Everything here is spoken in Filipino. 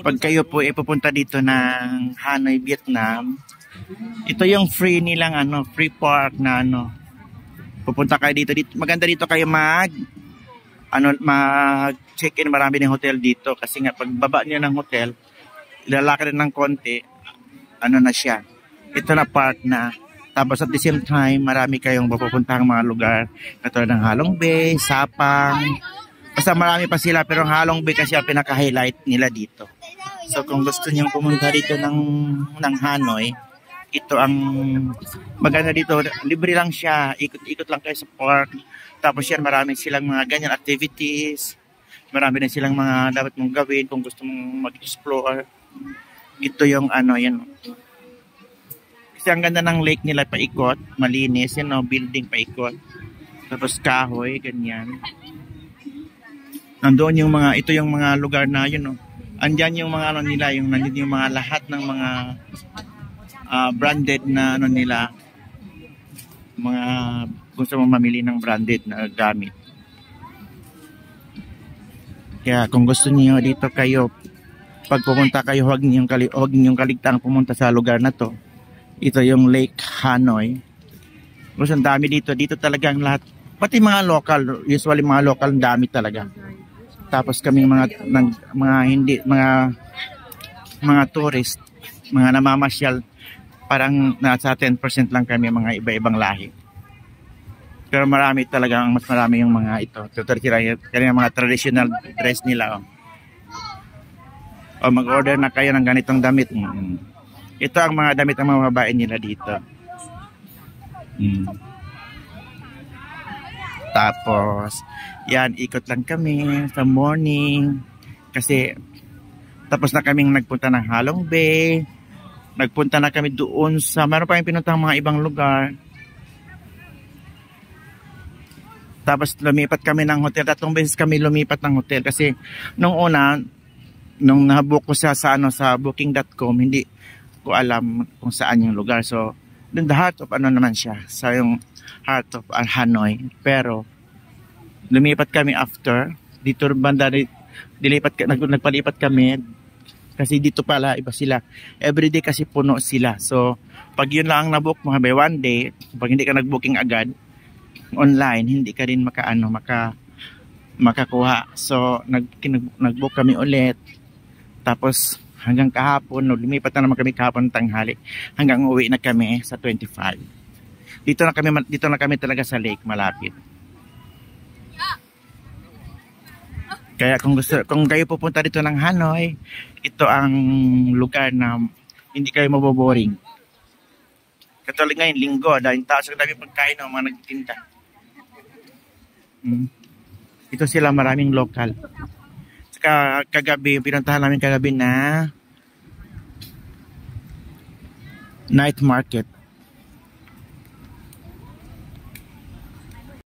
Pag kayo po pupunta dito ng Hanoi, Vietnam, ito yung free nilang free park na pupunta kayo dito. Maganda dito kayo mag-check-in, marami ng hotel dito kasi nga pagbaba niyo ng hotel, ilalakad rin ng konti, na siya. Ito na park na. Tapos at the same time, marami kayong mapupuntahang mga lugar katulad ng Halong Bay, Sapang. Basta marami pa sila, pero ang Halong Bay kasi ang pinaka-highlight nila dito. So kung gusto niyo pumunta dito ng Hanoi, ito ang maganda dito. Libre lang siya, ikot-ikot lang kayo sa park. Tapos yan, marami silang mga ganyan activities. Marami din silang mga dapat mong gawin kung gusto mong mag-explore. Ito yung yan. Kasi ang ganda ng lake nila, paikot, malinis, building paikot. Tapos kahoy, ganyan. Nandoon yung ito yung mga lugar na andyan yung mga nila, nandun yung mga lahat ng mga branded na nila. Mga gusto mong mamili ng branded na gamit. Kaya kung gusto niyo dito kayo, pag pumunta kayo, huwag niyong kaligtang pumunta sa lugar na to. Ito yung Lake Hanoi. Kasi ang dami dito. Dito talagang lahat. Pati mga local. Usually mga local, dami talaga. Tapos kami mga tourist, mga namamasyal, parang nasa 10% lang kami, mga iba-ibang lahi. Pero marami talaga, mas marami yung mga ito. Kaya mga traditional dress nila. O mag-order na kayo ng ganitong damit. Ito ang mga damit ng mga babae nila dito. Tapos, yan, ikot lang kami sa morning. Kasi, tapos na kaming nagpunta ng Halong Bay. Nagpunta na kami doon meron pa yung pinuntang mga ibang lugar. Tapos, lumipat kami ng hotel. 3 beses kami lumipat ng hotel. Kasi, nung una, nung nabook ko sa booking.com, hindi ko alam kung saan yung lugar. So, the heart of naman siya. Sa yung heart of Hanoi. Pero, lumipat kami after. Dito banda, nagpalipat kami. Kasi dito pala, iba sila. Everyday kasi puno sila. So, pag yun lang ang nabook mo, by one day, pag hindi ka nagbooking agad, online, hindi ka rin makakuha. So, nagbook kami ulit. Tapos, hanggang kahapon, lumipat na naman kami kahapon tanghali. Hanggang uwi na kami sa 25. Dito na kami talaga sa lake, malapit. Kaya kung kayo pupunta dito ng Hanoi, ito ang lugar na hindi kayo maboboring. Katulad ngayon, linggo, dahil taas ang dami pagkain ng mga nagtitinda. Ito sila, maraming local. Saka pinuntahan namin kagabi na night market.